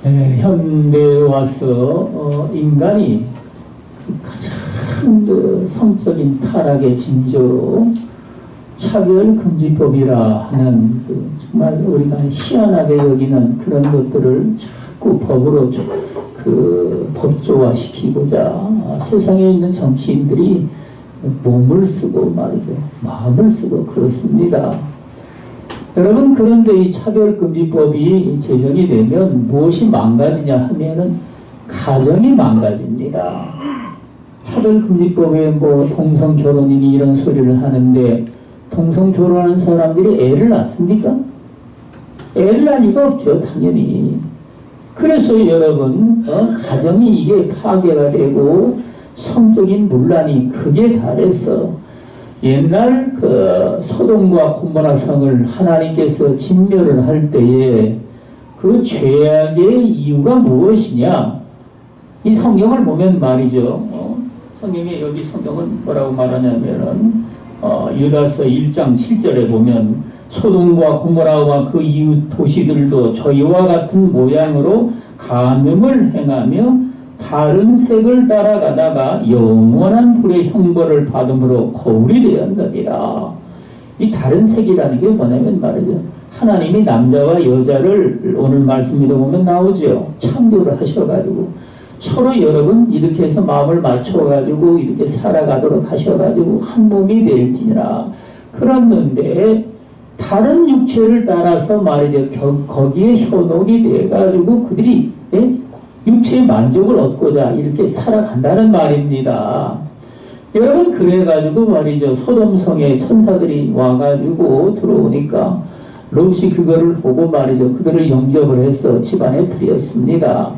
현대에 와서 인간이 가장 성적인 타락의 징조로 차별금지법이라 하는 정말 우리가 희한하게 여기는 그런 것들을 자꾸 법으로 법조화시키고자 세상에 있는 정치인들이 몸을 쓰고 말이죠. 마음을 쓰고 그렇습니다. 여러분, 그런데 이 차별금지법이 제정이 되면 무엇이 망가지냐 하면은 가정이 망가집니다. 차별금지법에 뭐 동성결혼이니 이런 소리를 하는데 동성결혼하는 사람들이 애를 낳습니까? 애를 낳을 리가 없죠, 당연히. 그래서 여러분, 가정이 이게 파괴가 되고 성적인 문란이 극에 달해서 옛날 소돔과 고모라성을 하나님께서 진멸을 할 때에 그 죄악의 이유가 무엇이냐? 이 성경을 보면 말이죠. 성경에 여기 성경은 뭐라고 말하냐면은 유다서 1장 7절에 보면 소돔과 고모라와 그 이웃 도시들도 저희와 같은 모양으로 간음을 행하며 다른 색을 따라가다가 영원한 불의 형벌을 받음으로 거울이 되었느니라. 이 다른 색이라는 게 뭐냐면 말이죠. 하나님이 남자와 여자를 오늘 말씀으로 보면 나오죠. 창조를 하셔가지고 서로 여러분 이렇게 해서 마음을 맞춰가지고 이렇게 살아가도록 하셔가지고 한 몸이 될지니라. 그랬는데 다른 육체를 따라서 말이죠. 거기에 현혹이 돼가지고 그들이 육체의 만족을 얻고자 이렇게 살아간다는 말입니다. 여러분, 그래가지고 말이죠. 소돔성에 천사들이 와가지고 들어오니까 롯이 그거를 보고 말이죠. 그들을 영접을 해서 집안에 들였습니다.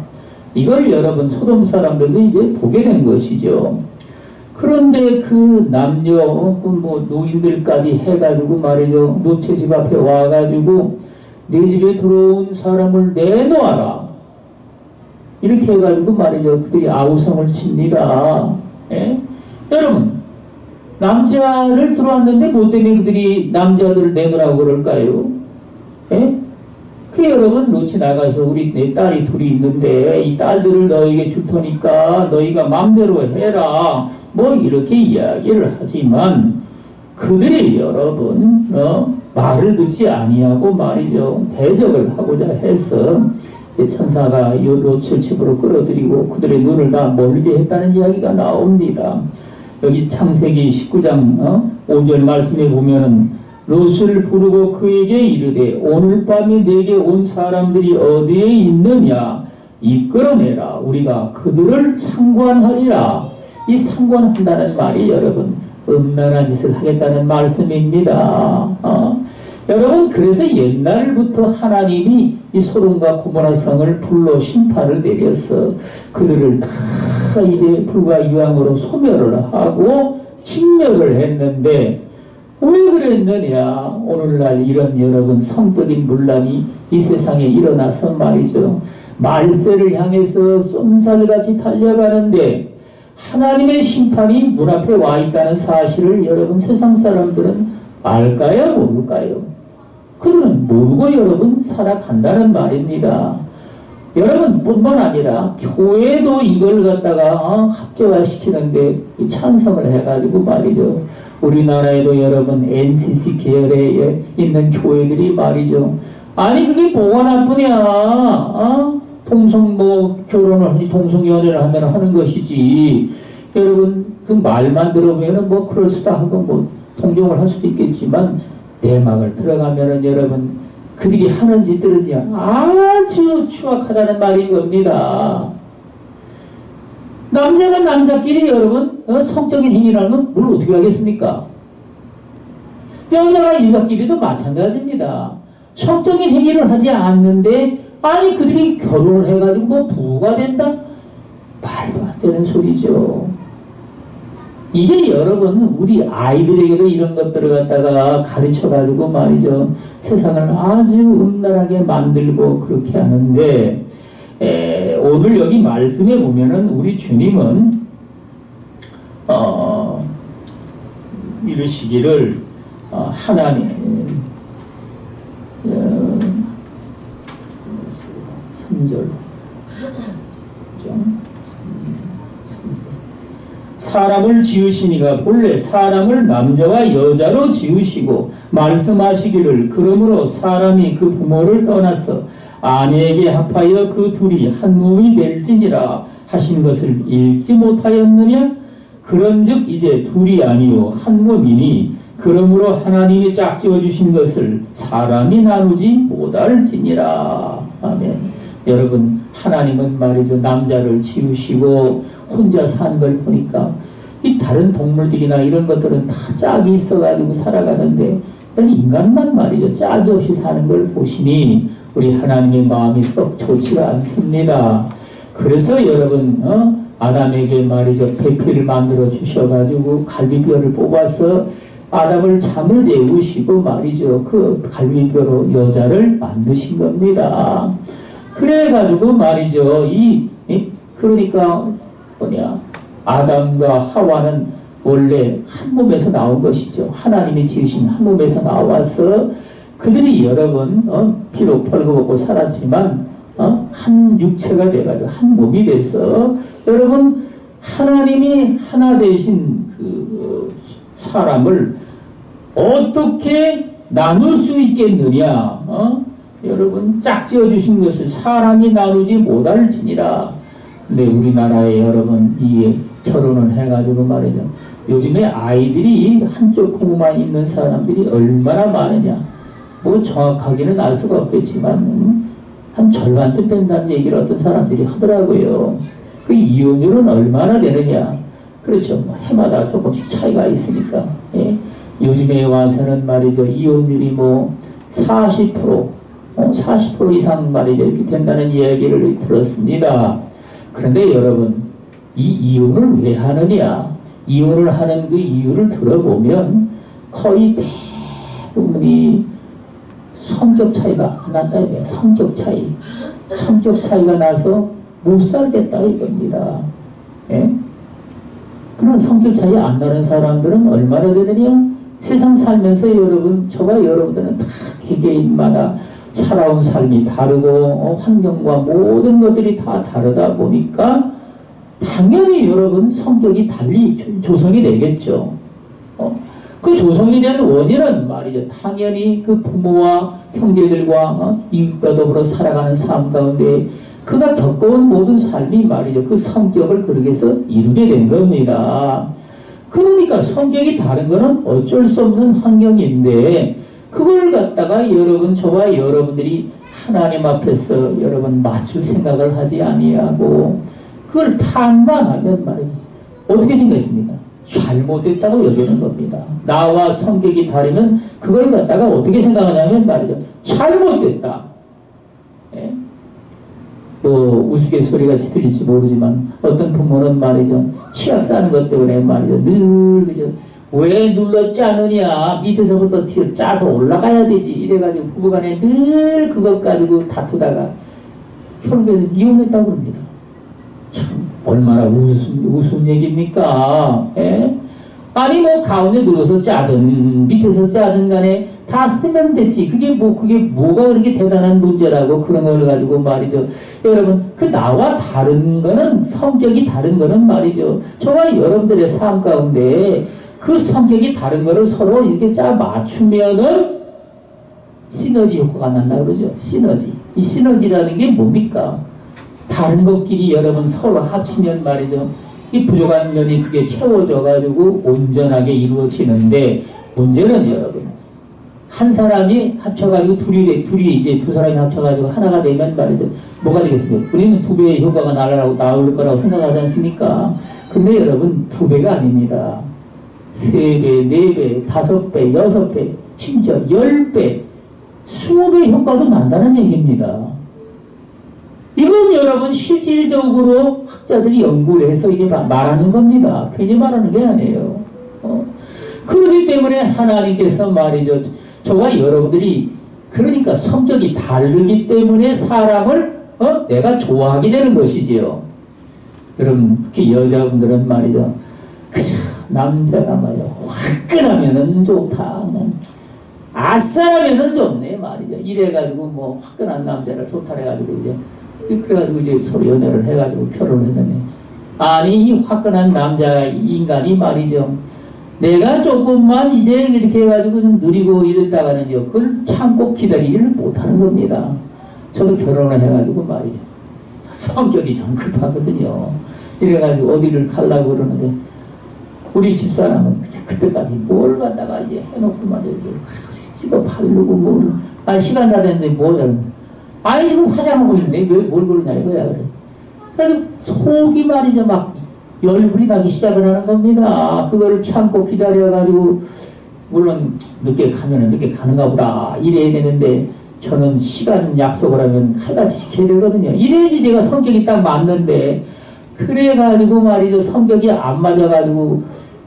이걸 여러분 소돔 사람들도 이제 보게 된 것이죠. 그런데 그 남녀 뭐 노인들까지 해가지고 말이죠. 노체 집 앞에 와가지고 내 집에 들어온 사람을 내놓아라. 이렇게 해가지고 말이죠. 그들이 아우성을 칩니다. 예? 여러분, 남자를 들어왔는데 뭐 때문에 그들이 남자들을 내놓으라고 그럴까요? 예? 그 여러분, 롯이 나가서 우리 내 딸이 둘이 있는데 이 딸들을 너에게 줄 테니까 너희가 마음대로 해라. 뭐 이렇게 이야기를 하지만 그들이 여러분 말을 듣지 아니하고 말이죠. 대적을 하고자 해서 천사가 롯을 집으로 끌어들이고 그들의 눈을 다 멀게 했다는 이야기가 나옵니다. 여기 창세기 19장 5절 말씀에 보면은 롯을 부르고 그에게 이르되 오늘 밤에 내게 온 사람들이 어디에 있느냐 이끌어내라. 우리가 그들을 상관하리라. 이 상관한다는 말이 여러분 음란한 짓을 하겠다는 말씀입니다. 여러분, 그래서 옛날부터 하나님이 이 소돔과 고모라 성을 불러 심판을 내려서 그들을 다 이제 불과 이왕으로 소멸을 하고 진멸을 했는데 왜 그랬느냐? 오늘날 이런 여러분 성적인 문란이 이 세상에 일어나서 말이죠. 말세를 향해서 쏜살같이 달려가는데 하나님의 심판이 문 앞에 와 있다는 사실을 여러분 세상 사람들은 알까요? 모를까요? 그들은 모르고 여러분 살아간다는 말입니다. 여러분 뿐만 아니라 교회도 이걸 갖다가 합계화시키는데 찬성을 해가지고 말이죠. 우리나라에도 여러분 NCC 계열에 있는 교회들이 말이죠. 아니 그게 뭐가 나쁘냐? 동성 결혼을 하니 동성연애를 하면 하는 것이지. 여러분 그 말만 들어보면은 뭐 그럴 수도 하고 뭐 동정을 할 수도 있겠지만 내막을 들어가면은 여러분 그들이 하는 짓들은요 아주 추악하다는 말인 겁니다. 남자가 남자끼리 여러분 성적인 행위를 하면 뭘 어떻게 하겠습니까? 여자가 여자끼리도 마찬가지입니다. 성적인 행위를 하지 않는데 아니 그들이 결혼을 해가지고 뭐 부부가 된다? 말도 안 되는 소리죠. 이게 여러분 우리 아이들에게도 이런 것들을 갖다가 가르쳐가지고 말이죠. 세상을 아주 음란하게 만들고 그렇게 하는데 오늘 여기 말씀에 보면은 우리 주님은 이르시기를 하나님 3절 그죠? 사람을 지으시니가 본래 사람을 남자와 여자로 지으시고 말씀하시기를 그러므로 사람이 그 부모를 떠나서 아내에게 합하여 그 둘이 한 몸이 될지니라 하신 것을 읽지 못하였느냐? 그런즉 이제 둘이 아니요 한 몸이니 그러므로 하나님이 짝지어 주신 것을 사람이 나누지 못할지니라. 아멘. 여러분, 하나님은 말이죠, 남자를 지으시고 혼자 사는 걸 보니까 이 다른 동물들이나 이런 것들은 다 짝이 있어가지고 살아가는데 인간만 말이죠, 짝이 없이 사는 걸 보시니 우리 하나님의 마음이 썩 좋지가 않습니다. 그래서 여러분, 아담에게 말이죠, 배필을 만들어 주셔가지고 갈비뼈를 뽑아서 아담을 잠을 재우시고 말이죠, 그 갈비뼈로 여자를 만드신 겁니다. 그래가지고 말이죠, 그러니까 아담과 하와는 원래 한 몸에서 나온 것이죠. 하나님이 지으신 한 몸에서 나와서 그들이 여러분, 비록 벌거벗고 살았지만, 한 육체가 돼가지고 한 몸이 돼서 여러분, 하나님이 하나 되신 그 사람을 어떻게 나눌 수 있겠느냐? 여러분, 짝지어 주신 것을 사람이 나누지 못할지니라. 근데 우리나라에 여러분, 이게 결혼을 해가지고 말이죠, 요즘에 아이들이 한쪽 부모만 있는 사람들이 얼마나 많으냐. 뭐 정확하게는 알 수가 없겠지만 한 절반쯤 된다는 얘기를 어떤 사람들이 하더라고요. 그 이혼율은 얼마나 되느냐. 그렇죠. 뭐 해마다 조금씩 차이가 있으니까. 예. 요즘에 와서는 말이죠, 이혼율이 뭐 40%, 40% 이상 말이죠, 이렇게 된다는 이야기를 들었습니다. 그런데 여러분, 이 이혼을 왜 하느냐? 이혼을 하는 그 이유를 들어보면 거의 대부분이 성격 차이가 난다 이거예요. 성격 차이가 나서 못 살겠다 이겁니다. 예? 그런 성격 차이 안 나는 사람들은 얼마나 되느냐? 세상 살면서 여러분, 저와 여러분들은 다 개개인마다 살아온 삶이 다르고 환경과 모든 것들이 다 다르다 보니까 당연히 여러분 성격이 달리 조성이 되겠죠. 그 조성이 된 원인은 말이죠, 당연히 그 부모와 형제들과 이웃과 더불어 살아가는 삶 가운데 그가 겪어온 모든 삶이 말이죠, 그 성격을 그렇게 해서 이루게 된 겁니다. 그러니까 성격이 다른 것은 어쩔 수 없는 환경인데 그걸 갖다가 여러분, 저와 여러분들이 하나님 앞에서 여러분 맞출 생각을 하지 아니하고 그걸 탓만 하면 말이죠, 어떻게 생각했습니까? 잘못됐다고 여기는 겁니다. 나와 성격이 다르면 그걸 갖다가 어떻게 생각하냐면 말이죠, 잘못됐다. 예? 뭐 우스갯소리같이 들릴지 모르지만 어떤 부모는 말이죠, 치약 싸는 것 때문에 말이죠, 늘 그죠, 왜 눌렀지 않느냐, 밑에서부터 짜서 올라가야 되지 이래가지고 부부간에 늘 그것 가지고 다투다가 결국에 이혼했다고 그럽니다. 참 얼마나 우스운 얘기입니까? 예? 아니 뭐 가운데 누워서 짜든 밑에서 짜든 간에 다 쓰면 됐지. 그게 뭐가 그렇게 대단한 문제라고 그런 걸 가지고 말이죠. 여러분, 그 나와 다른 거는, 성격이 다른 거는 말이죠, 저와 여러분들의 삶 가운데 그 성격이 다른 거를 서로 이렇게 짜 맞추면은 시너지 효과가 난다 그러죠. 시너지. 이 시너지라는 게 뭡니까? 다른 것끼리 여러분 서로 합치면 말이죠, 이 부족한 면이 그게 채워져가지고 온전하게 이루어지는데, 문제는 여러분, 한 사람이 합쳐가지고 둘이 이제 두 사람이 합쳐가지고 하나가 되면 말이죠, 뭐가 되겠습니까? 우리는 두 배의 효과가 나올 거라고 생각하지 않습니까? 근데 여러분, 두 배가 아닙니다. 3배, 4배, 5배, 6배, 심지어 10배, 20배 효과도 난다는 얘기입니다. 이건 여러분 실질적으로 학자들이 연구를 해서 이게 말하는 겁니다. 괜히 말하는 게 아니에요. 그렇기 때문에 하나님께서 말이죠, 저와 여러분들이 그러니까 성격이 다르기 때문에 사람을 내가 좋아하게 되는 것이지요. 여러분, 특히 여자분들은 말이죠, 그저 남자가 말이죠, 화끈하면은 좋다, 아싸라면은 좋네 말이죠. 이래가지고 뭐 화끈한 남자를 좋다 해가지고 이제 그래가지고 이제 서로 연애를 해가지고 결혼을 했는데, 아니 이 화끈한 남자 인간이 말이죠, 내가 조금만 이제 이렇게 해가지고 좀 누리고 이랬다가는요, 그걸 참고 기다리지를 못하는 겁니다. 저도 결혼을 해가지고 말이죠, 성격이 좀 급하거든요. 이래가지고 어디를 가려고 그러는데, 우리 집사람은 그때까지 뭘 갖다가 이제 해놓고 말이죠, 이거 바르고 뭐, 아니 시간 다 됐는데 뭐, 아니 지금 화장하고 있는데 왜 뭘 그러냐 이거야. 그래. 그래서 속이 말이죠, 막 열불이 나기 시작을 하는 겁니다. 그거를 참고 기다려가지고, 물론 늦게 가면은 늦게 가는가 보다 이래야 되는데, 저는 시간 약속을 하면 칼같이 지켜야 되거든요. 이래야지 제가 성격이 딱 맞는데, 그래가지고 말이죠, 성격이 안 맞아가지고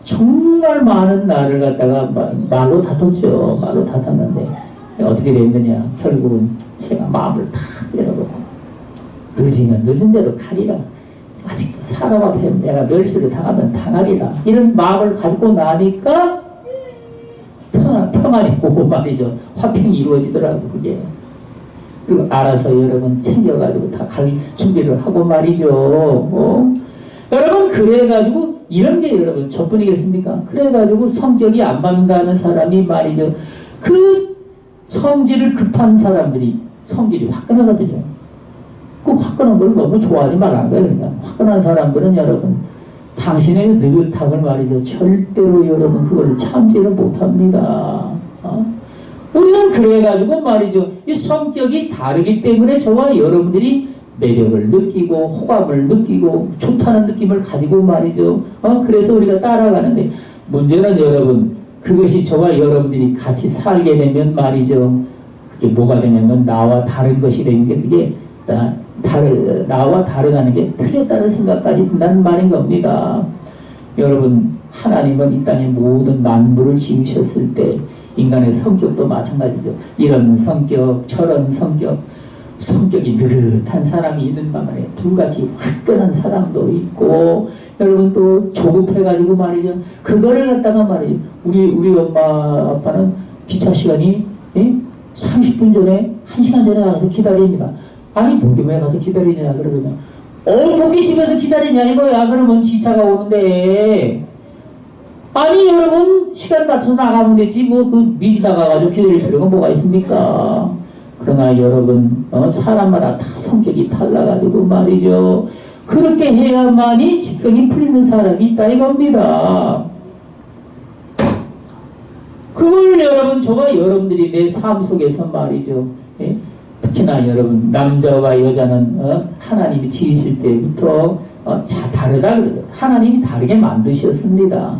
정말 많은 날을 갖다가 말로 다퉜죠. 말로 다퉜는데 어떻게 됐느냐, 결국은 제가 마음을 다 열어놓고, 늦으면 늦은 대로 가리라, 아직도 사람 앞에 내가 멸시를 당하면 당하리라, 이런 마음을 가지고 나니까 평안이 오고 말이죠, 화평이 이루어지더라고 그게. 그리고 알아서 여러분 챙겨가지고 다 갈 준비를 하고 말이죠. 여러분 그래가지고 이런 게 여러분 저뿐이겠습니까? 그래가지고 성격이 안 맞는다는 사람이 말이죠, 그 성질을 급한 사람들이 성질이 화끈하거든요. 그 화끈한 걸 너무 좋아하지 말라는 거예요. 그러니까 화끈한 사람들은 여러분, 당신의 느긋함을 말이죠, 절대로 여러분 그걸 참지를 못합니다. 우리는 그래가지고 말이죠, 이 성격이 다르기 때문에 저와 여러분들이 매력을 느끼고 호감을 느끼고 좋다는 느낌을 가지고 말이죠, 그래서 우리가 따라가는데, 문제는 여러분, 그것이 저와 여러분들이 같이 살게 되면 말이죠, 그게 뭐가 되냐면 나와 다른 것이 되는 게, 그게 나와 다르다는 게 틀렸다는 생각까지 든다는 말인 겁니다. 여러분, 하나님은 이 땅에 모든 만물을 지으셨을 때 인간의 성격도 마찬가지죠. 이런 성격, 저런 성격, 성격이 느긋한 사람이 있는 반면에 둘같이 화끈한 사람도 있고, 여러분 또 조급해가지고 말이죠, 그거를 갖다가 말이죠, 우리 엄마 아빠는 기차 시간이 30분 전에 1시간 전에 가서 기다립니다. 아니 뭐 때문에 가서 기다리냐 그러면, 어떻게 집에서 기다리냐 이거야. 그러면 기차가 오는데, 아니 여러분 시간 맞춰서 나가면 되지, 뭐 그 미리 나가가지고 기다릴 필요가 뭐가 있습니까? 그러나 여러분, 사람마다 다 성격이 달라가지고 말이죠, 그렇게 해야만이 직성이 풀리는 사람이 있다 이겁니다. 그걸 여러분, 저와 여러분들이 내 삶 속에서 말이죠, 특히나 여러분, 남자와 여자는 하나님이 지으실 때부터 다르다 그러죠. 하나님이 다르게 만드셨습니다.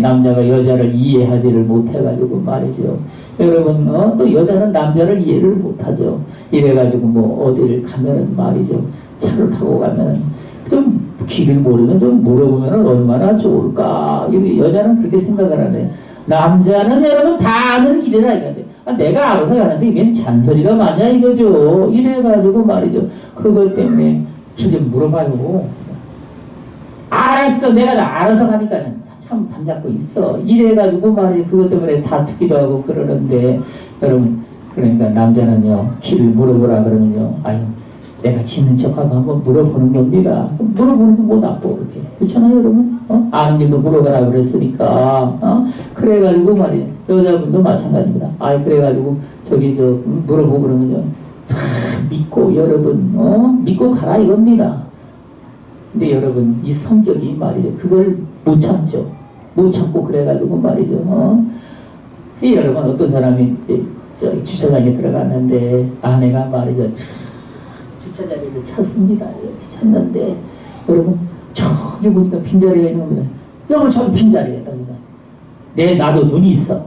남자가 여자를 이해하지를 못해가지고 말이죠, 여러분, 또 여자는 남자를 이해를 못하죠. 이래가지고 뭐 어디를 가면은 말이죠, 차를 타고 가면은 좀 길을 모르면 좀 물어보면 얼마나 좋을까. 여자는 그렇게 생각을 하네. 남자는 여러분 다 아는 길이라 이건데, 내가 알아서 가는데 이게 잔소리가 맞냐 이거죠. 이래가지고 말이죠, 그것 때문에 길 좀 물어봐요. 알았어, 내가 다 알아서 가니까는 참 잠잡고 있어. 이래가지고 말이죠, 그것 때문에 다투기도 하고 그러는데, 여러분, 그러니까 남자는요, 길을 물어보라 그러면요, 아유, 내가 짓는 척하고 한번 물어보는 겁니다. 물어보는 게 뭐 나빠 그렇게, 그렇잖아요 여러분? 아는 길도 물어가라 그랬으니까. 그래가지고 말이에요, 여자분도 마찬가지입니다. 그래가지고 저기 물어보고 그러면요, 믿고 여러분, 믿고 가라 이겁니다. 근데 여러분, 이 성격이 말이죠, 그걸 못 참죠. 못 참고 그래가지고 말이죠, 여러분, 어떤 사람이 이제 주차장에 들어갔는데 아내가 말이죠, 주차자리를 찾습니다. 이렇게 찾는데, 여러분, 저기 보니까 빈자리가 있는 겁니다. 여러분, 저기 빈자리가 있답니다. 나도 눈이 있어.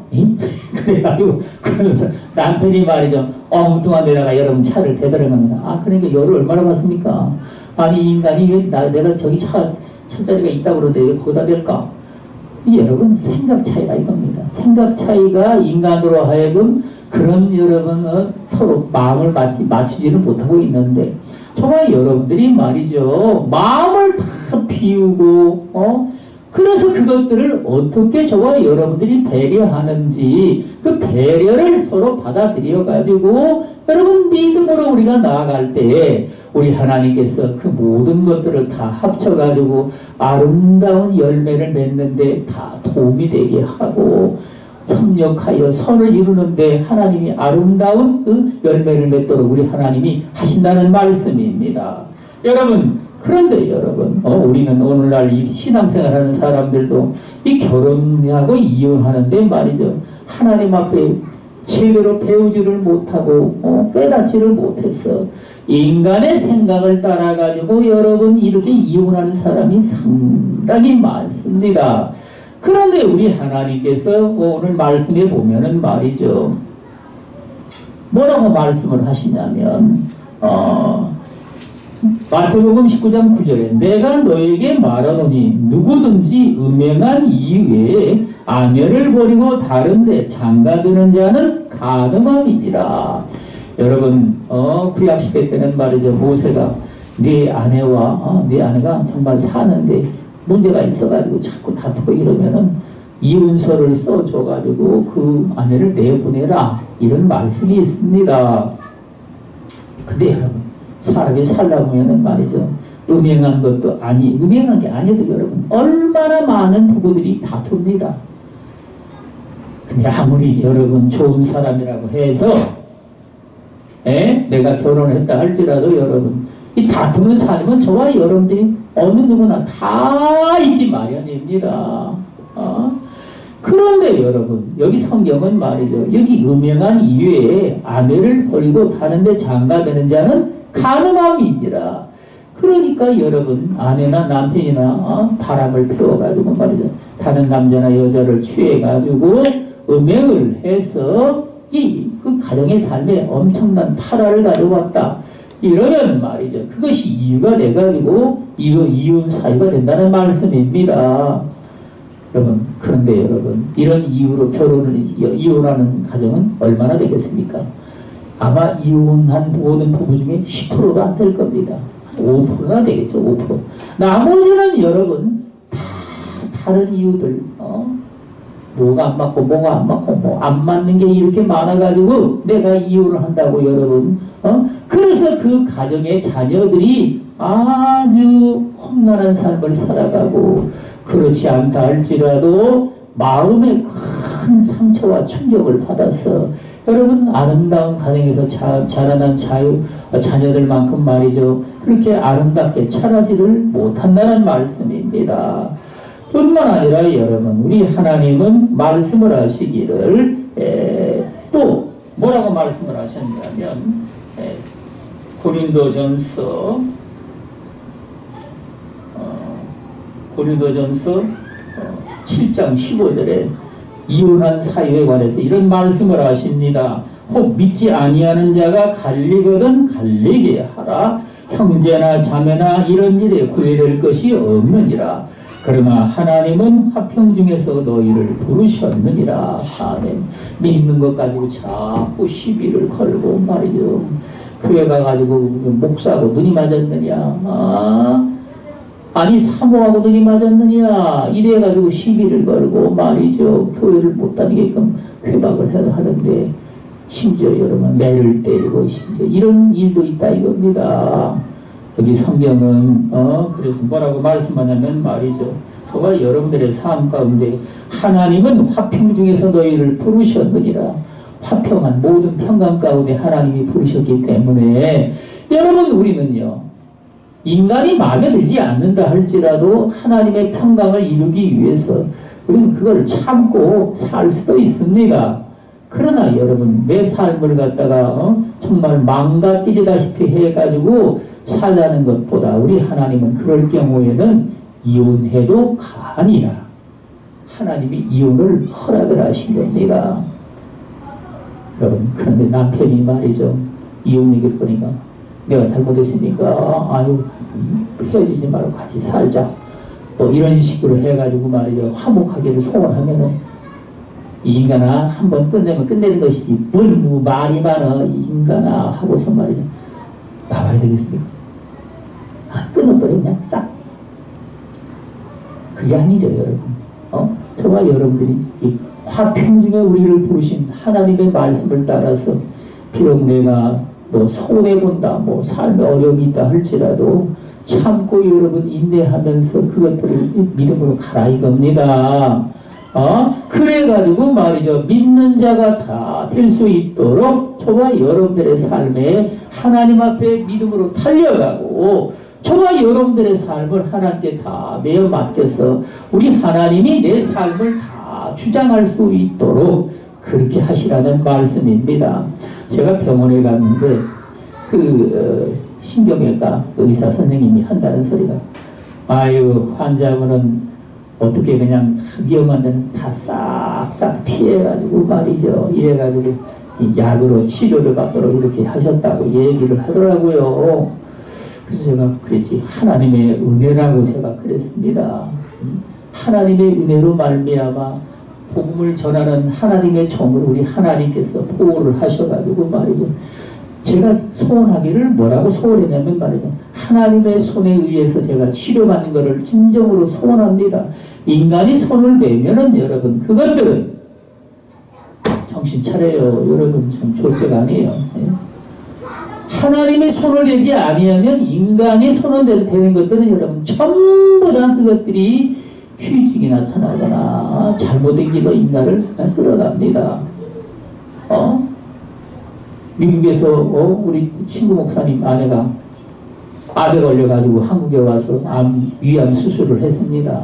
그래가지고, 그러면서 남편이 말이죠, 엉뚱한 데다가 여러분 차를 대더란 겁니다. 그러니까 열을 얼마나 받습니까? 아니, 인간이 왜 내가 저기 차자리가 있다고 그러는데 왜 거기다 댈까? 여러분, 생각 차이가 이겁니다. 생각 차이가 인간으로 하여금 그런 여러분, 서로 마음을 맞추지를 못하고 있는데, 정말 여러분들이 말이죠, 마음을 다 비우고 그래서 그것들을 어떻게 저와 여러분들이 배려하는지 그 배려를 서로 받아들여 가지고 여러분 믿음으로 우리가 나아갈 때에 우리 하나님께서 그 모든 것들을 다 합쳐 가지고 아름다운 열매를 맺는데 다 도움이 되게 하고 협력하여 선을 이루는데 하나님이 아름다운 그 열매를 맺도록 우리 하나님이 하신다는 말씀입니다. 여러분, 그런데 여러분, 우리는 오늘날 이 신앙생활하는 사람들도 이 결혼하고 이혼하는데 말이죠. 하나님 앞에 제대로 배우지를 못하고 깨닫지를 못해서 인간의 생각을 따라가지고 여러분 이렇게 이혼하는 사람이 상당히 많습니다. 그런데 우리 하나님께서 오늘 말씀에 보면은 말이죠. 뭐라고 말씀을 하시냐면 마태복음 19장 9절에 내가 너에게 말하노니 누구든지 음행한 이외에 아내를 버리고 다른 데 장가드는 자는 간음함이니라. 여러분 구약시대 때는 말이죠. 모세가 네 아내와 네 아내가 정말 사는데 문제가 있어가지고 자꾸 다투고 이러면은 이혼서를 써줘가지고 그 아내를 내보내라 이런 말씀이 있습니다. 근데 여러분 사람이 살다 보면은 말이죠. 음행한 것도 음행한 게 아니어도 여러분 얼마나 많은 부부들이 다툽니다. 근데 아무리 여러분 좋은 사람이라고 해서 내가 결혼했다 할지라도 여러분 이 다투는 삶은 저와 여러분들이 어느 누구나 다 있기 마련입니다. 그런데 여러분 여기 성경은 말이죠. 여기 음행한 이외에 아내를 버리고 다른 데 장가드는 자는 간음함이니라. 그러니까 여러분 아내나 남편이나 바람을 피워가지고 말이죠. 다른 남자나 여자를 취해가지고 음행을 해서 그 가정의 삶에 엄청난 파란을 가져왔다. 이러면 말이죠. 그것이 이유가 돼가지고 이혼 사유가 된다는 말씀입니다. 여러분, 그런데 여러분, 이런 이유로 이혼하는 가정은 얼마나 되겠습니까? 아마 이혼한 모든 부부 중에 10%가 안 될 겁니다. 5%나 되겠죠, 5%. 나머지는 여러분, 다 다른 이유들, 뭐가 안 맞고, 뭐가 안 맞고, 뭐 안 맞는 게 이렇게 많아가지고 내가 이혼을 한다고 여러분, 그래서 그 가정의 자녀들이 아주 험난한 삶을 살아가고, 그렇지 않다 할지라도 마음에 큰 상처와 충격을 받아서 여러분 아름다운 가정에서 자라난 자녀들만큼 말이죠. 그렇게 아름답게 자라지를 못한다는 말씀입니다. 뿐만 아니라 여러분 우리 하나님은 말씀을 하시기를 또 뭐라고 말씀을 하셨냐면 고린도전서 7장 15절에 이혼한 사유에 관해서 이런 말씀을 하십니다. 혹 믿지 아니하는 자가 갈리거든 갈리게 하라. 형제나 자매나 이런 일에 구애될 것이 없느니라. 그러나 하나님은 화평 중에서 너희를 부르셨느니라. 아멘. 믿는 것 가지고 자꾸 시비를 걸고 말이죠. 교회 가가지고 목사하고 눈이 맞았느냐. 아니 사모하고 눈이 맞았느냐. 이래가지고 시비를 걸고 말이죠. 교회를 못 다니게끔 회박을 하는데 심지어 여러분 매를 때리고 심지어 이런 일도 있다 이겁니다. 여기 성경은 그래서 뭐라고 말씀하냐면 말이죠. 저와 여러분들의 삶 가운데 하나님은 화평 중에서 너희를 부르셨느니라. 화평한 모든 평강 가운데 하나님이 부르셨기 때문에 여러분 우리는요. 인간이 마음에 들지 않는다 할지라도 하나님의 평강을 이루기 위해서 우리는 그걸 참고 살 수도 있습니다. 그러나 여러분 내 삶을 갖다가 정말 망가뜨리다시피 해가지고 살라는 것보다 우리 하나님은 그럴 경우에는 이혼해도 가니라. 하나님이 이혼을 허락을 하신 겁니다. 여러분 그런데 남편이 말이죠. 이혼 얘기를 거니까 내가 잘못했으니까 아유 헤어지지 말고 같이 살자 뭐 이런 식으로 해가지고 말이죠. 화목하기를 소원하면은 이 인간아 한번 끝내면 끝내는 것이지 뭘 뭐 말이 많아 이 인간아 하고서 말이죠. 나와야 되겠습니까? 끊어버려 그냥 싹. 그게 아니죠, 여러분. 저와 여러분들이 이 화평 중에 우리를 부르신 하나님의 말씀을 따라서 비록 내가 뭐 손해본다, 뭐 삶에 어려움이 있다 할지라도 참고 여러분 인내하면서 그것들을 믿음으로 가라 이겁니다. 그래가지고 말이죠. 믿는 자가 다 될 수 있도록 저와 여러분들의 삶에 하나님 앞에 믿음으로 달려가고 저와 여러분들의 삶을 하나님께 다 내어 맡겨서 우리 하나님이 내 삶을 다 주장할 수 있도록 그렇게 하시라는 말씀입니다. 제가 병원에 갔는데 신경외과 의사 선생님이 한다는 소리가 아유 환자분은 어떻게 그냥 위험한 데는 다 싹싹 피해가지고 말이죠. 이래가지고 약으로 치료를 받도록 이렇게 하셨다고 얘기를 하더라고요. 그래서 제가 그랬지. 하나님의 은혜라고 제가 그랬습니다. 하나님의 은혜로 말미암아 복음을 전하는 하나님의 종을 우리 하나님께서 보호를 하셔가지고 말이죠. 제가 소원하기를 뭐라고 소원했냐면 말이죠. 하나님의 손에 의해서 제가 치료받는 것을 진정으로 소원합니다. 인간이 손을 내면은 여러분 그것들은 정신 차려요. 여러분 좀 좋을 때가 아니에요. 하나님의 손을 내지 아니하면 인간의 손을 대는 것들은 여러분 전부 다 그것들이 휴증이 나타나거나 잘못된 길로 인간을 끌어갑니다. 미국에서 우리 친구 목사님 아내가 암에 걸려가지고 한국에 와서 위암 수술을 했습니다.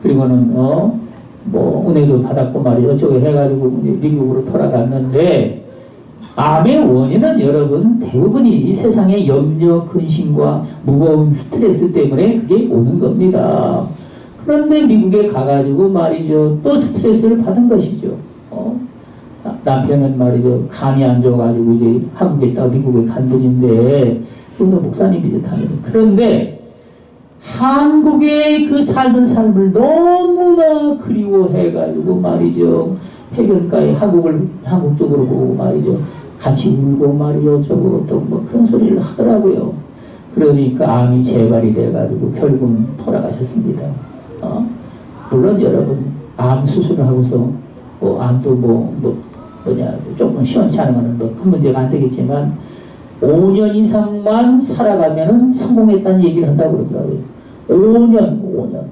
그리고는 뭐 은혜도 받았고 말이죠. 어쩌고 해가지고 미국으로 돌아갔는데 암의 원인은 여러분 대부분이 이 세상의 염려, 근심과 무거운 스트레스 때문에 그게 오는 겁니다. 그런데 미국에 가가지고 말이죠. 또 스트레스를 받은 것이죠. 남편은 말이죠. 간이 안 좋아가지고 이제 한국에 있다가 미국에 간 분인데 그분도 목사님이죠 당연히. 그런데 한국의 그 살던 삶을 너무나 그리워해가지고 말이죠. 해변가에 한국 쪽으로 보고 말이죠. 같이 울고 말이죠. 저거 또 뭐 그런 소리를 하더라고요. 그러니까 암이 재발이 돼가지고 결국은 돌아가셨습니다. 물론 여러분 암 수술을 하고서 뭐 암도 조금 시원치 않으면 뭐 큰 문제가 안 되겠지만 5년 이상만 살아가면은 성공했다는 얘기를 한다고 그러더라고요. 5년.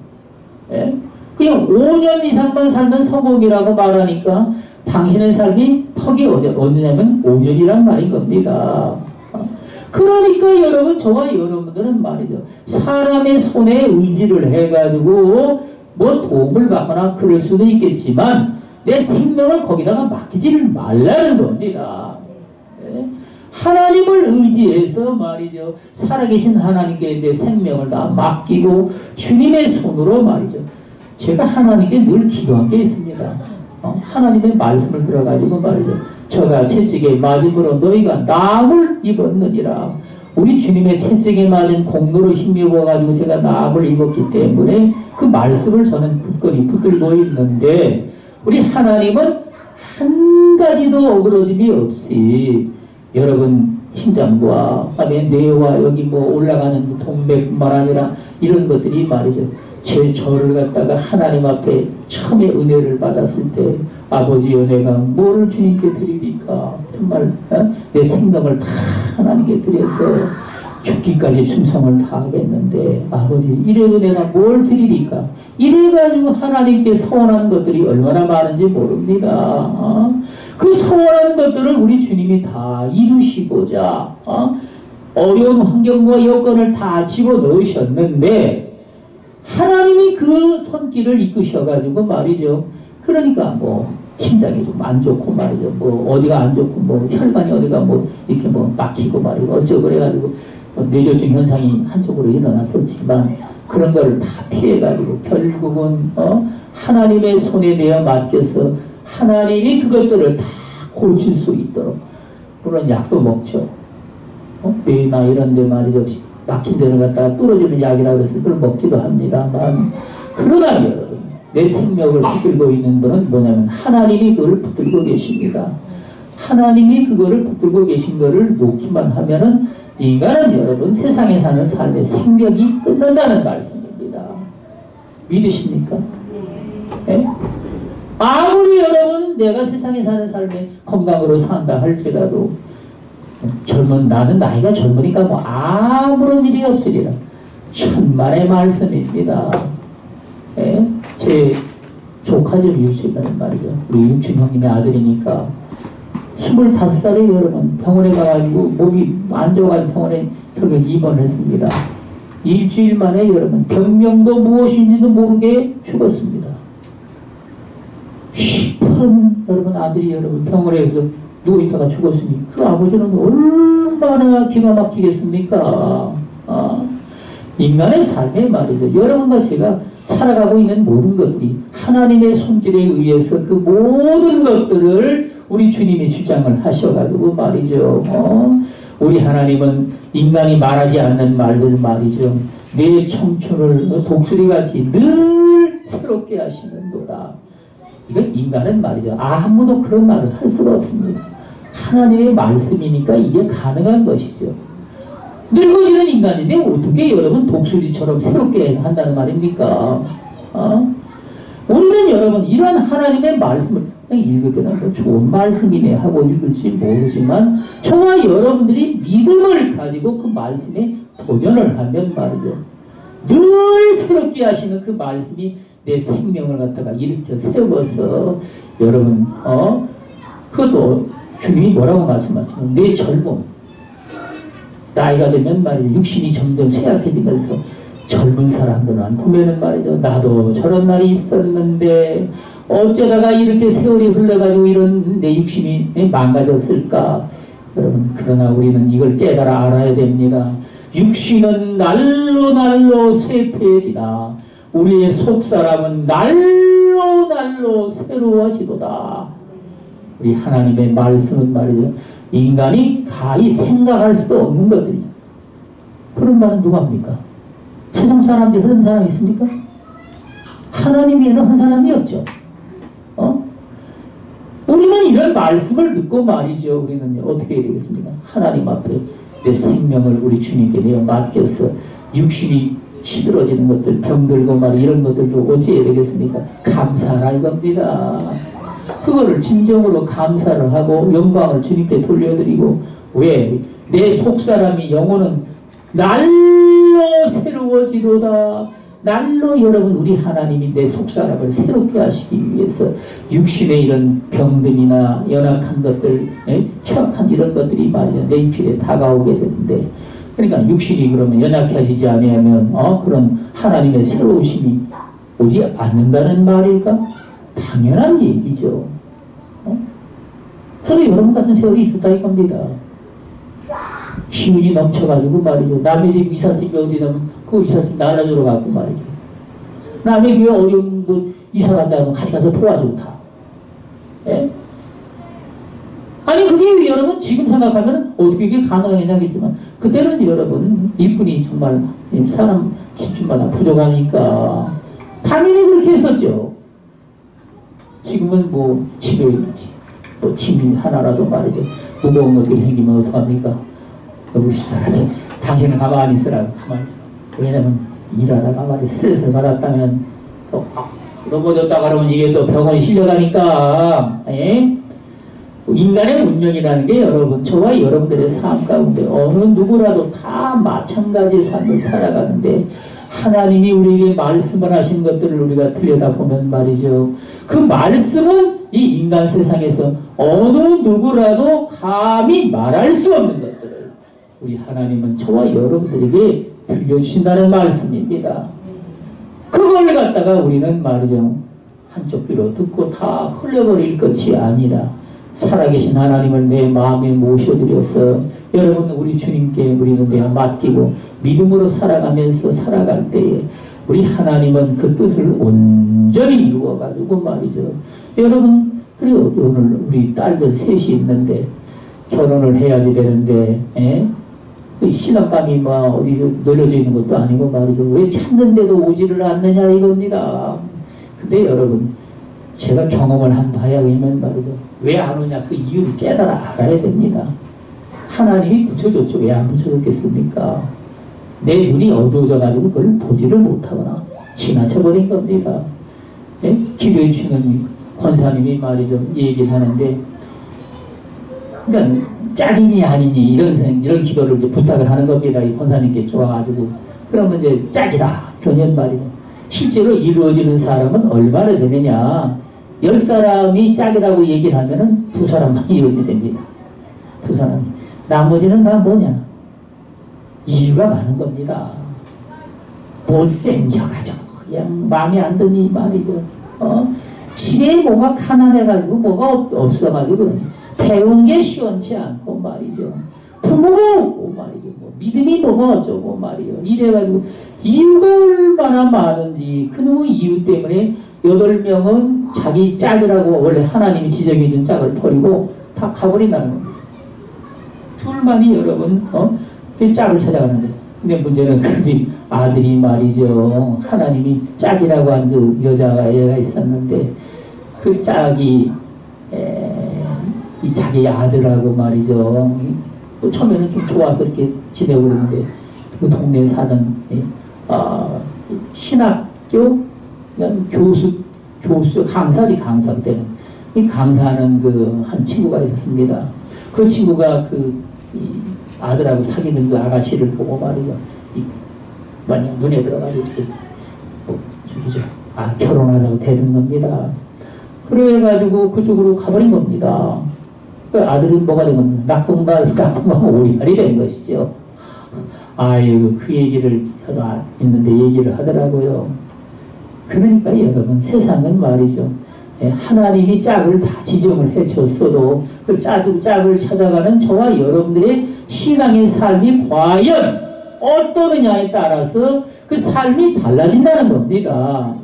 예? 그냥 5년 이상만 살면 성공이라고 말하니까 당신의 삶이 턱이 어디냐면 5년이란 말인 겁니다. 그러니까 여러분 저와 여러분들은 말이죠. 사람의 손에 의지를 해가지고 뭐 도움을 받거나 그럴 수도 있겠지만 내 생명을 거기다가 맡기지를 말라는 겁니다. 네? 하나님을 의지해서 말이죠. 살아계신 하나님께 내 생명을 다 맡기고 주님의 손으로 말이죠. 제가 하나님께 늘 기도한 게 있습니다. 하나님의 말씀을 들어가지고 말이죠. 저가 채찍에 맞음으로 너희가 나음을 입었느니라. 우리 주님의 채찍에 맞은 공로로 힘입어가지고 제가 나음을 입었기 때문에 그 말씀을 저는 굳건히 붙들고 있는데 우리 하나님은 한 가지도 어그러짐이 없이 여러분 심장과 그다음에 뇌와 여기 뭐 올라가는 동맥뿐만 아니라 이런 것들이 말이죠. 제 저를 갖다가 하나님 앞에 처음에 은혜를 받았을 때 아버지여 내가 뭐를 주님께 드리니까 정말 내 생명을 다 하나님께 드려서 죽기까지 충성을 다하겠는데 아버지 이래도 내가 뭘 드리니까 이래가지고 하나님께 서원한 것들이 얼마나 많은지 모릅니다. 그 서원한 것들을 우리 주님이 다 이루시고자 어려운 환경과 여건을 다 집어넣으셨는데 하나님이 그 손길을 이끄셔가지고 말이죠. 그러니까 뭐 심장이 좀 안 좋고 말이죠. 뭐 어디가 안 좋고 뭐 혈관이 어디가 뭐 이렇게 뭐 막히고 말이고 어쩌고 그래가지고 뇌졸중 현상이 한쪽으로 일어났었지만 그런 거를 다 피해가지고 결국은 하나님의 손에 내어 맡겨서 하나님이 그것들을 다 고칠 수 있도록 물론 약도 먹죠. 뇌나 이런 데 말이죠. 막힌 데를 갖다가 뚫어주는 약이라고 해서 그걸 먹기도 합니다만 그러나 여러분 내 생명을 붙들고 있는 분은 뭐냐면 하나님이 그걸 붙들고 계십니다. 하나님이 그거를 붙들고 계신 거를 놓기만 하면은 인간은 여러분 세상에 사는 삶의 생명이 끝난다는 말씀입니다. 믿으십니까? 예? 아무리 여러분 내가 세상에 사는 삶에 건강으로 산다 할지라도 나는 나이가 젊으니까 뭐 아무런 일이 없으리라. 천만의 말씀입니다. 예? 제 조카들 육친이라는 말이죠. 우리 육친 형님의 아들이니까 25살에 여러분 병원에 가가지고 몸이 안 좋아가지고 병원에 결국 입원을 했습니다. 일주일 만에 여러분 병명도 무엇인지도 모르게 죽었습니다. 시퍼런 여러분 아들이 여러분 병원에서 누워있다가 죽었으니 그 아버지는 얼마나 기가 막히겠습니까? 인간의 삶의 말이죠. 여러분과 제가 살아가고 있는 모든 것들이 하나님의 손길에 의해서 그 모든 것들을 우리 주님이 주장을 하셔가지고 말이죠. 우리 하나님은 인간이 말하지 않는 말들 말이죠. 내 청춘을 독수리같이 늘 새롭게 하시는도다. 이건 인간은 말이죠. 아무도 그런 말을 할 수가 없습니다. 하나님의 말씀이니까 이게 가능한 것이죠. 늙어지는 인간인데 어떻게 여러분 독수리처럼 새롭게 한다는 말입니까? 우리는 여러분 이러한 하나님의 말씀을 그냥 읽으면 뭐 좋은 말씀이네 하고 읽을지 모르지만 저와 여러분들이 믿음을 가지고 그 말씀에 도전을 하면 말이죠. 늘 새롭게 하시는 그 말씀이 내 생명을 갖다가 일으켜 세워서 여러분 그것도 주님이 뭐라고 말씀하시죠? 내 젊음 나이가 되면 말이죠. 육신이 점점 쇠약해지면서 젊은 사람들은 보면은 말이죠. 나도 저런 날이 있었는데 어쩌다가 이렇게 세월이 흘러가지고 이런 내 육신이 망가졌을까? 여러분 그러나 우리는 이걸 깨달아 알아야 됩니다. 육신은 날로 쇠퇴해지나 우리의 속사람은 날로 새로워지도다. 우리 하나님의 말씀은 말이죠. 인간이 가히 생각할 수도 없는 것들이죠. 그런 말은 누가 합니까? 세상 사람들이 하는 사람이 있습니까? 하나님 외에는 한 사람이 없죠. 우리는 이런 말씀을 듣고 말이죠. 우리는 어떻게 해야 되겠습니까? 하나님 앞에 내 생명을 우리 주님께 내어 맡겨서 육신이 시들어지는 것들, 병들고 말 이런 것들도 어찌해야 되겠습니까? 감사라 이겁니다. 그거를 진정으로 감사를 하고 영광을 주님께 돌려드리고 왜? 내 속사람이 영혼은 날로 새로워지도다. 날로 여러분 우리 하나님이 내 속사람을 새롭게 하시기 위해서 육신의 이런 병듦이나 연약한 것들, 추악한 이런 것들이 말이야 내 입술에 다가오게 되는데 그러니까 육신이 그러면 연약해지지 아니하면 그런 하나님의 새로우심이 오지 않는다는 말일까? 당연한 얘기죠. 저도 여러분 같은 세월이 있었다 이겁니다. 기운이 넘쳐가지고 말이죠. 남의 집 이삿집이 어디냐면 그 이삿집 나눠주러 가고 말이죠. 남의 교회 어려운 거 이사 간다면 같이 가서 도와주고 다. 예? 아니 그게 여러분 지금 생각하면 어떻게 이게 가능하겠냐겠지만 그때는 여러분 일꾼이 정말 사람 집집마다 부족하니까 당연히 그렇게 했었죠. 지금은 뭐 집에 뭐 짐 하나라도 말이죠. 무거운 것들이 생기면 어떡합니까? 여보시다. 당신은 가만히 있으라고 가만히 있어. 왜냐면 일하다가 말이 스트레스를 받았다면 또 넘어졌다 그러면 이게 또 병원에 실려가니까 인간의 운명이라는 게 여러분 저와 여러분들의 삶 가운데 어느 누구라도 다 마찬가지의 삶을 살아가는데 하나님이 우리에게 말씀을 하신 것들을 우리가 들여다보면 말이죠. 그 말씀은 이 인간 세상에서 어느 누구라도 감히 말할 수 없는 것들을 우리 하나님은 저와 여러분들에게 들려주신다는 말씀입니다. 그걸 갖다가 우리는 말이죠. 한쪽 귀로 듣고 다 흘려버릴 것이 아니라 살아계신 하나님을 내 마음에 모셔드려서 여러분 우리 주님께 우리는 내가 맡기고 믿음으로 살아가면서 살아갈 때에 우리 하나님은 그 뜻을 온전히 이루어가지고 말이죠. 여러분 그리고 오늘 우리 딸들 셋이 있는데 결혼을 해야지 되는데 그 신랑감이 막 어디 늘려져 있는 것도 아니고 말이죠. 왜 찾는데도 오지를 않느냐 이겁니다. 근데 여러분 제가 경험을 한 바에 의하면 말이죠. 왜 안 오냐 그 이유를 깨달아 알아야 됩니다. 하나님이 붙여줬죠. 왜 안 붙여줬겠습니까? 내 눈이 어두워져 가지고 그걸 보지를 못하거나 지나쳐버린 겁니다. 예? 기도해 주시는 권사님이 말이죠. 얘기를 하는데, 그러니까 짝이니 아니니 이런 기도를 이제 부탁을 하는 겁니다. 이 권사님께 좋아가지고. 그러면 이제 짝이다. 그런 말이죠. 실제로 이루어지는 사람은 얼마나 되느냐. 10사람이 짝이라고 얘기를 하면은 2사람만 이루어집니다. 2사람이. 나머지는 다 뭐냐? 이유가 많은 겁니다. 못생겨가지고 그냥 마음에 안 드니 말이죠. 집에 뭐가 가난해가지고 뭐가 없어가지고 배운 게 시원치 않고 말이죠. 부모가 없고 말이죠. 뭐 믿음이 뭐가 어쩌고 말이죠. 이래가지고 이유가 얼마나 많은지 그놈의 이유 때문에 8명은 자기 짝이라고 원래 하나님이 지정해준 짝을 버리고 다 가버린다는 겁니다. 둘만이 여러분 그 짝을 찾아가는 거예요. 근데 문제는 그 집 아들이 말이죠. 하나님이 짝이라고 한 그 여자애가 있었는데 그 짝이 이 자기 아들하고 말이죠. 처음에는 좀 좋아서 이렇게 지내고 그러는데 그 동네에 사던 신학교 교수 강사지 강사 때는 이 강사하는 그 한 친구가 있었습니다. 그 친구가 그 아들하고 사귀는 그 아가씨를 보고 말이죠. 만약 눈에 들어가지고 이렇게 결혼하자고 대든 겁니다. 그래가지고 그쪽으로 가버린 겁니다. 그 아들은 뭐가 된 겁니다. 낙동강 오리알이 된 것이죠. 아유, 그 얘기를 저도 있는데 얘기를 하더라고요. 그러니까 여러분, 세상은 말이죠. 하나님이 짝을 다 지정을 해줬어도 그 짝을 찾아가는 저와 여러분들의 신앙의 삶이 과연 어떠느냐에 따라서 그 삶이 달라진다는 겁니다.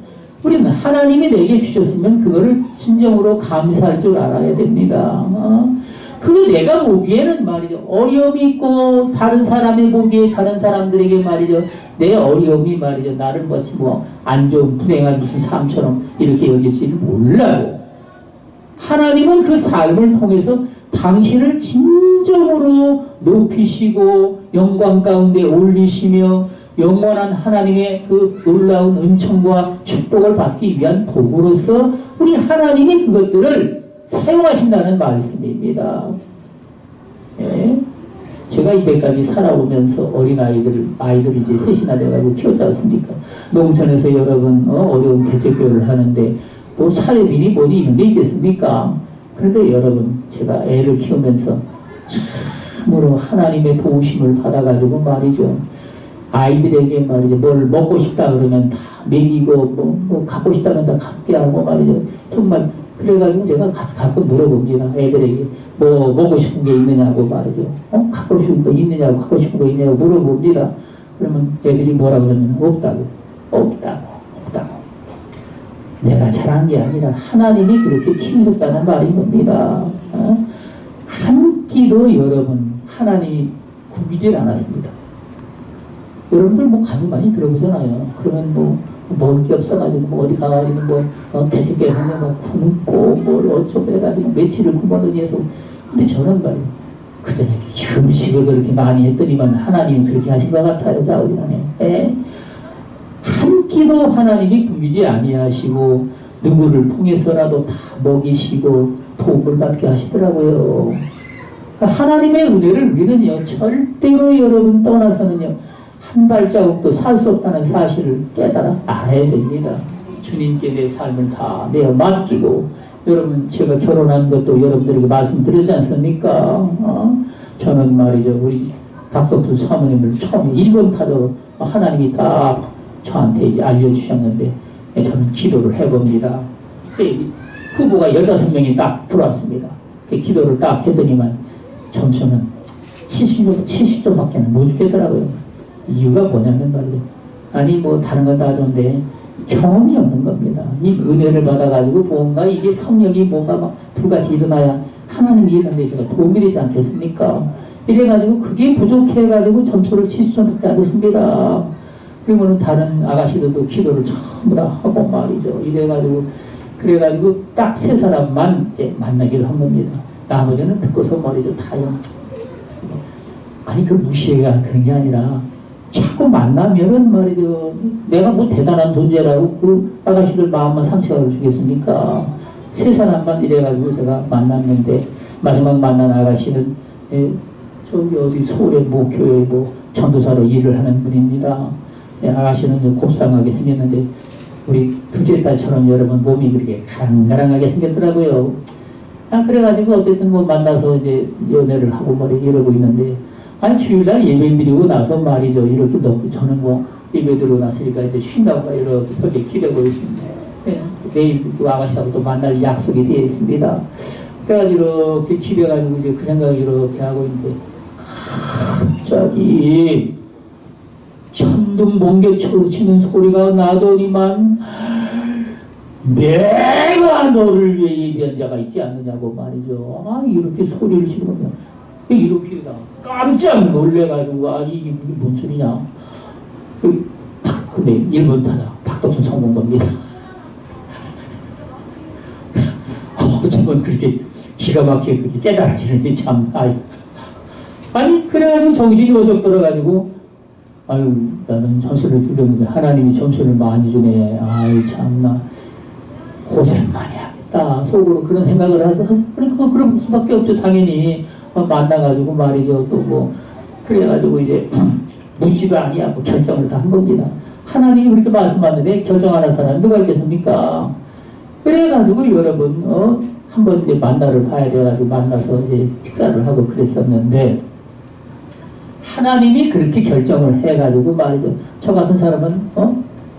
우리는 하나님이 내게 주셨으면 그거를 진정으로 감사할 줄 알아야 됩니다. 그게 내가 보기에는 말이죠. 어려움이 있고 다른 사람의 보기에 다른 사람들에게 말이죠. 내 어려움이 말이죠. 나를 마치 안 좋은 불행한 무슨 삶처럼 이렇게 여길지를 몰라요. 하나님은 그 삶을 통해서 당신을 진정으로 높이시고 영광 가운데 올리시며 영원한 하나님의 그 놀라운 은총과 축복을 받기 위한 도구로서 우리 하나님이 그것들을 사용하신다는 말씀입니다. 예? 제가 이때까지 살아오면서 아이들이 이제 셋이나 돼가지고 키웠지 않습니까? 농촌에서 여러분 어려운 대책교육을 하는데 뭐 사회비니 뭐니 이런 게 있겠습니까? 그런데 여러분 제가 애를 키우면서 참으로 하나님의 도우심을 받아가지고 말이죠. 아이들에게 말이죠. 뭘 먹고 싶다 그러면 다 먹이고 뭐 갖고 싶다면 다 갖게 하고 말이죠. 정말 그래가지고 제가 가끔 물어봅니다. 애들에게 뭐 먹고 싶은 게 있느냐고 말이죠. 갖고 싶은 거 있느냐고 갖고 싶은 거 있느냐고 물어봅니다. 그러면 애들이 뭐라 그러면 없다고. 내가 잘한 게 아니라 하나님이 그렇게 키우셨다는 말인 겁니다. 한 끼도 여러분 하나님이 굶기질 않았습니다. 여러분들 간혹 많이 들어보잖아요. 그러면 먹을 게 없어가지고 어디 가가지고 대책에 하면 굶고 뭘 어쩌고 해가지고 며칠을 굶었느니 해도 근데 저는 말이에요. 그전에 음식을 그렇게 많이 했더니만 하나님이 그렇게 하신 것 같아요. 자 어디 가네. 한 끼도 하나님이 굶기지 아니하시고 누구를 통해서라도 다 먹이시고 도움을 받게 하시더라고요. 하나님의 은혜를 우리는요 절대로 여러분 떠나서는요 한 발자국도 살 수 없다는 사실을 깨달아 알아야 됩니다. 주님께 내 삶을 다 내어 맡기고 여러분 제가 결혼한 것도 여러분들에게 말씀드렸지 않습니까? 저는 말이죠 우리 박석두 사모님을 처음에 1번 타도 하나님이 딱 저한테 알려주셨는데 저는 기도를 해봅니다. 후보가 15명이 딱 들어왔습니다. 기도를 딱 했더니만 점수는 70점밖에 못 주겠더라고요. 이유가 뭐냐면 말이에요. 아니 다른 건 다 좋은데 경험이 없는 겁니다. 이 은혜를 받아가지고 뭔가 이게 성령이 뭔가 막 두 가지 일어나야 하나님이 일하는데 제가 도움이 되지 않겠습니까? 이래가지고 그게 부족해가지고 점수를 70점밖에 안 줬습니다. 그러면은 다른 아가씨들도 기도를 전부 다 하고 말이죠. 이래가지고 그래가지고 딱 3사람만 이제 만나기를 한 겁니다. 나머지는 듣고서 말이죠. 다 아니 그 무시해가 그런 게 아니라 자꾸 자꾸 만나면은 말이죠. 내가 뭐 대단한 존재라고 그 아가씨들 마음만 상처를 주겠습니까? 세 사람만 이래가지고 제가 만났는데, 마지막 만난 아가씨는, 저기 어디 서울의 뭐 교회 뭐 전도사로 일을 하는 분입니다. 아가씨는 좀 곱상하게 생겼는데, 우리 둘째 딸처럼 여러분 몸이 그렇게 가랑가랑하게 생겼더라고요. 그래가지고 어쨌든 뭐 만나서 이제 연애를 하고 뭐 이러고 있는데, 주일날 예배 드리고 나서 말이죠. 이렇게 넣고 저는 뭐 예배 드리고 났으니까 이제 쉰다고 이렇게 벽에 기대고 있습니다. 내일 그 아가씨하고 또 만날 약속이 되어 있습니다. 그래가지고 이렇게 기대가지고 이제 그 생각을 이렇게 하고 있는데, 갑자기 천둥번개처럼 치는 소리가 나더니만 내가 너를 위해 예비한 자가 있지 않느냐고 말이죠. 이렇게 소리를 지르면 이렇게 깜짝 놀래가지고 이게 뭔 소리냐. 근데 1번 타자 박덕순 성공 겁니다. 어쩌면 그렇게 기가 막히게 그렇게 깨달아지는데 참. 아니 그래가지고 정신이 어적 들어가지고 나는 점수를 드렸는데 하나님이 점수를 많이 주네. 참나 고생 많이 하겠다. 속으로 그런 생각을 해서 그러니까 그럴 수밖에 없죠. 당연히 만나가지고 말이죠. 또 뭐 그래가지고 이제 묻지도 아니야. 뭐 결정을 다 한 겁니다. 하나님이 그렇게 말씀하는데 결정하는 사람 누가 있겠습니까? 그래가지고 여러분 한번 이제 만나를 봐야 돼가지고 만나서 이제 식사를 하고 그랬었는데, 하나님이 그렇게 결정을 해가지고 말이죠. 저 같은 사람은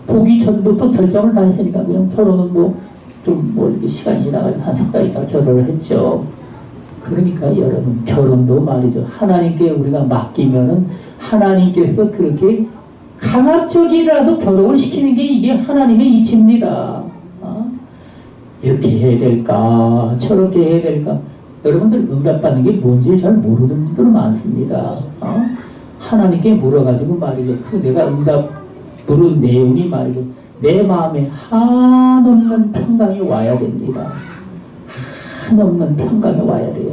보기 전부터 결정을 다 했으니까 그냥 결혼은 뭐 이렇게 시간이 지나가지고 한 석 달 있다 결혼을 했죠. 그러니까 여러분 결혼도 말이죠. 하나님께 우리가 맡기면은 하나님께서 그렇게 강압적이라도 결혼을 시키는 게 이게 하나님의 이치입니다. 이렇게 해야 될까 저렇게 해야 될까. 여러분들 응답받는 게 뭔지 잘 모르는 분들 많습니다. 하나님께 물어가지고 말이죠. 내가 응답 물은 내용이 말이죠. 내 마음에 한없는 평강이 와야 됩니다. 한없는 평강이 와야 돼요.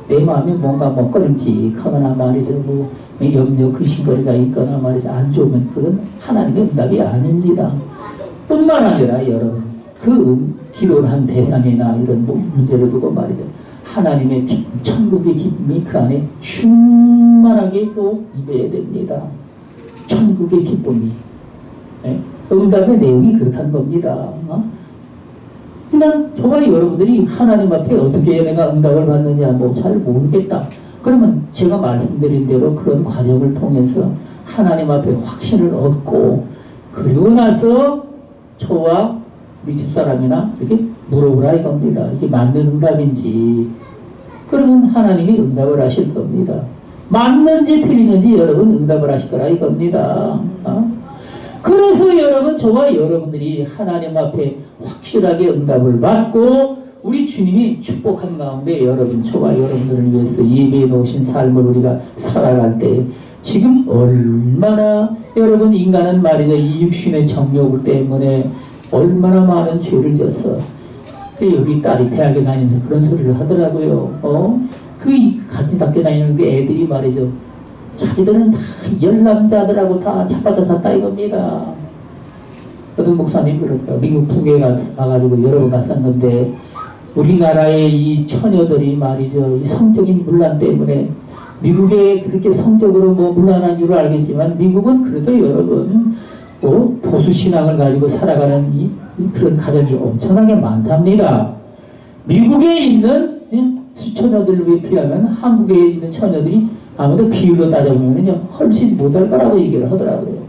내 마음에 뭔가 꺼림직하거나 말이죠. 뭐 염려 근심거리가 있거나 말이죠. 안 좋으면 그건 하나님의 응답이 아닙니다. 뿐만 아니라 여러분 기도를 한 대상이나 이런 문제를 두고 말이죠. 하나님의 기쁨, 천국의 기쁨이 그 안에 충만하게 또 임해야 됩니다. 천국의 기쁨이. 응답의 내용이 그렇다는 겁니다. 그러니까 정말 여러분들이 하나님 앞에 어떻게 내가 응답을 받느냐 잘 모르겠다. 그러면 제가 말씀드린 대로 그런 과정을 통해서 하나님 앞에 확신을 얻고, 그리고 나서 저와 우리 집사람이나 이렇게 물어보라 이겁니다. 이게 맞는 응답인지. 그러면 하나님이 응답을 하실 겁니다. 맞는지 틀리는지 여러분 응답을 하실 거라 이겁니다. 그래서 여러분 저와 여러분들이 하나님 앞에 확실하게 응답을 받고 우리 주님이 축복한 가운데 여러분 저와 여러분들을 위해서 예배해 놓으신 삶을 우리가 살아갈 때 지금 얼마나 여러분 인간은 말이죠. 이 육신의 정욕을 때문에 얼마나 많은 죄를 져서 우리 딸이 대학에 다니면서 그런 소리를 하더라고요. 같은 학교 다니는 그 애들이 말이죠. 자기들은 다 열남자들하고 다 차빠져 샀다 이겁니다. 어떤 목사님 그러더라고요. 미국 북에 가가지고 여러 번 갔었는데 우리나라의 이 처녀들이 말이죠. 이 성적인 문란 때문에 미국에 그렇게 성적으로 문란한 줄 알겠지만 미국은 그래도 여러분 보수신앙을 가지고 살아가는 그런 가정이 엄청나게 많답니다. 미국에 있는 처녀들에 비하면 한국에 있는 처녀들이 아무래도 비율로 따져보면요 훨씬 못할 거라고 얘기를 하더라고요.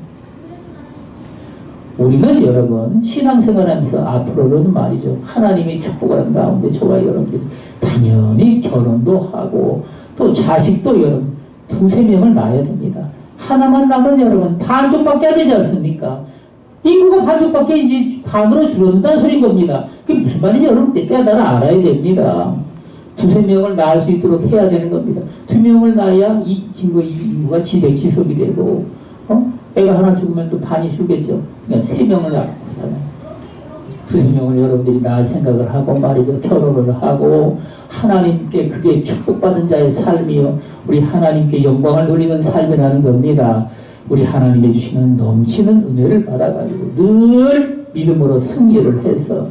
우리는 여러분 신앙생활하면서 앞으로는 말이죠. 하나님이 축복을 한 가운데 저와 여러분들이 당연히 결혼도 하고 또 자식도 여러분 2~3명을 낳아야 됩니다. 하나만 낳으면 여러분 반쪽밖에 안 되지 않습니까? 인구가 반쪽밖에 이제 반으로 줄어든다는 소린 겁니다. 그게 무슨 말인지 여러분 깨달아 알아야 됩니다. 2~3명을 낳을 수 있도록 해야 되는 겁니다. 2명을 낳아야 이 인구가 지속이 되고 애가 하나 죽으면 또 반이 죽겠죠. 그러니까 3명을 낳고 그렇잖아요. 2~3명을 여러분들이 낳을 생각을 하고 말이죠. 결혼을 하고 하나님께 그게 축복받은 자의 삶이요 우리 하나님께 영광을 돌리는 삶이라는 겁니다. 우리 하나님이 주시는 넘치는 은혜를 받아가지고 늘 믿음으로 승리를 해서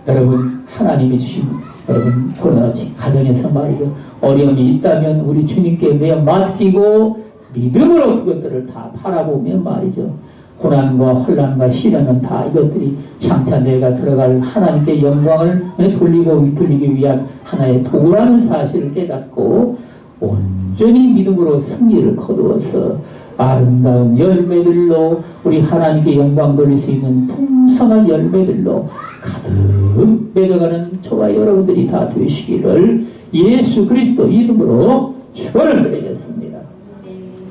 여러분 하나님이 주신 여러분 코로나 가정에서 말이죠. 어려움이 있다면 우리 주님께 내어 맡기고 믿음으로 그것들을 다 바라보면 말이죠. 고난과 혼란과 시련은 다 이것들이 장차 내가 들어갈 하나님께 영광을 돌리기 위한 하나의 도구라는 사실을 깨닫고 온전히 믿음으로 승리를 거두어서 아름다운 열매들로 우리 하나님께 영광 돌릴 수 있는 풍성한 열매들로 가득 맺어가는 저와 여러분들이 다 되시기를 예수 그리스도 이름으로 축원을 드리겠습니다.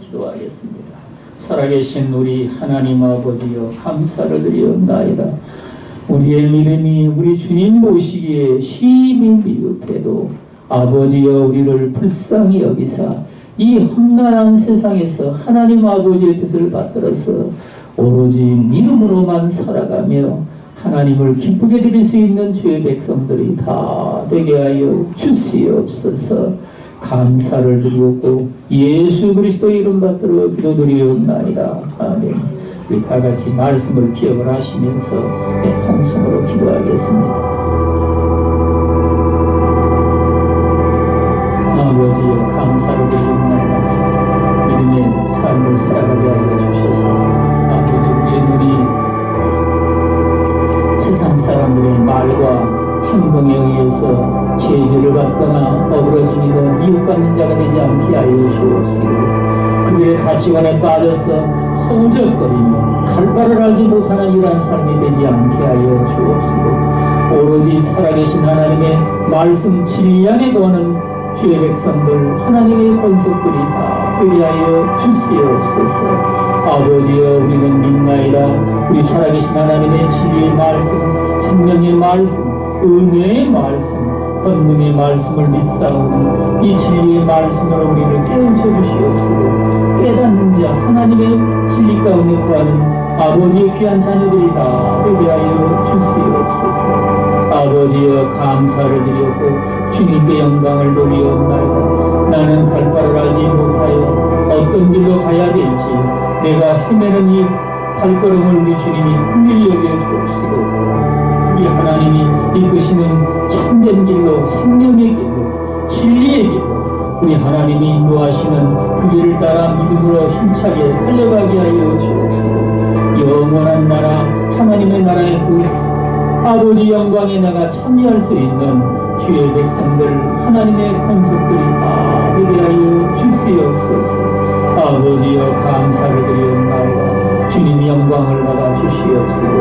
기도하겠습니다. 살아계신 우리 하나님 아버지여 감사를 드리옵나이다. 우리의 믿음이 우리 주님 모시기에 심히 미흡해도 아버지여 우리를 불쌍히 여기사 이 험난한 세상에서 하나님 아버지의 뜻을 받들어서 오로지 믿음으로만 살아가며 하나님을 기쁘게 드릴 수 있는 주의 백성들이 다 되게 하여 주시옵소서. 감사를 드리옵고 예수 그리스도의 이름 받들어 기도드리옵나이다. 아멘. 우리 다 같이 말씀을 기억을 하시면서 통성으로 기도하겠습니다. 아버지여 감사를 드리옵나이다. 믿음의 삶을 살아가게 하여 주셔서 아버지 우리의 눈이 세상 사람들의 말과 행동에 의해서 제지를 받거나 어그러지는 것 미혹받는 자가 되지 않게 하여 주옵시고 그들의 가치관에 빠져서 허우적거리며 갈바를 알지 못하는 이러한 삶이 되지 않게 하여 주옵시고 오로지 살아계신 하나님의 말씀 진리 안에 거하는 주의 백성들 하나님의 권속들이 다 되게 하여 주시옵소서. 아버지여 우리는 믿나이다. 우리 살아계신 하나님의 진리의 말씀 생명의 말씀 은혜의 말씀, 권능의 말씀을 믿사오니 이 진리의 말씀으로 우리를 깨우쳐 주시옵시고 깨닫는 자 하나님의 진리 가운데 구하는 아버지의 귀한 자녀들이 다 되게 하여 주시옵소서. 아버지여 감사를 드렸고 주님께 영광을 돌리옵나이다. 나는 갈 바를 알지 못하여 어떤 길로 가야 될지 내가 헤매는 이 발걸음을 우리 주님이 긍휼히 여겨 주옵시고 우리 하나님이 이끄시는 참된 길로 생명의 길로 진리의 길로 우리 하나님이 인도하시는 그 길을 따라 믿음으로 힘차게 달려가게 하여 주옵시고 영원한 나라 하나님의 나라의 그 아버지 영광에 나가 참여할 수 있는 주의 백성들 하나님의 권속들이 다 되게 하여 주시옵소서. 아버지여 감사를 드리옵나이다. 주님이 영광을 받아 주시옵시고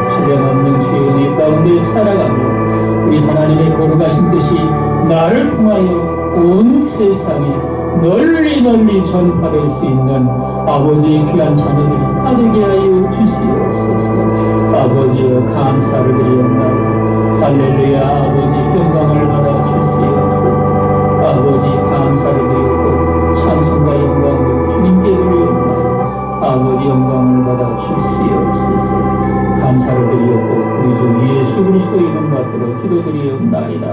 한량없는 주의 은혜 가운데 살아가며 우리 하나님의 거룩하신 뜻이 나를 통하여 온 세상에 널리 전파될 수 있는 아버지의 귀한 자녀들이 다 되게 하여 주시옵소서. 아버지여 감사를 드리옵나이다. 할렐루야. 아버지 영광을 받아 주시옵소서. 아버지 감사를 드리옵고 찬송과 영광을 주님께 드리옵나이다. 아버지 영광을 받아 주시옵소서. 감사를 드리옵고 우리 주 예수 그리스도 이름 받들어 기도드리옵나이다.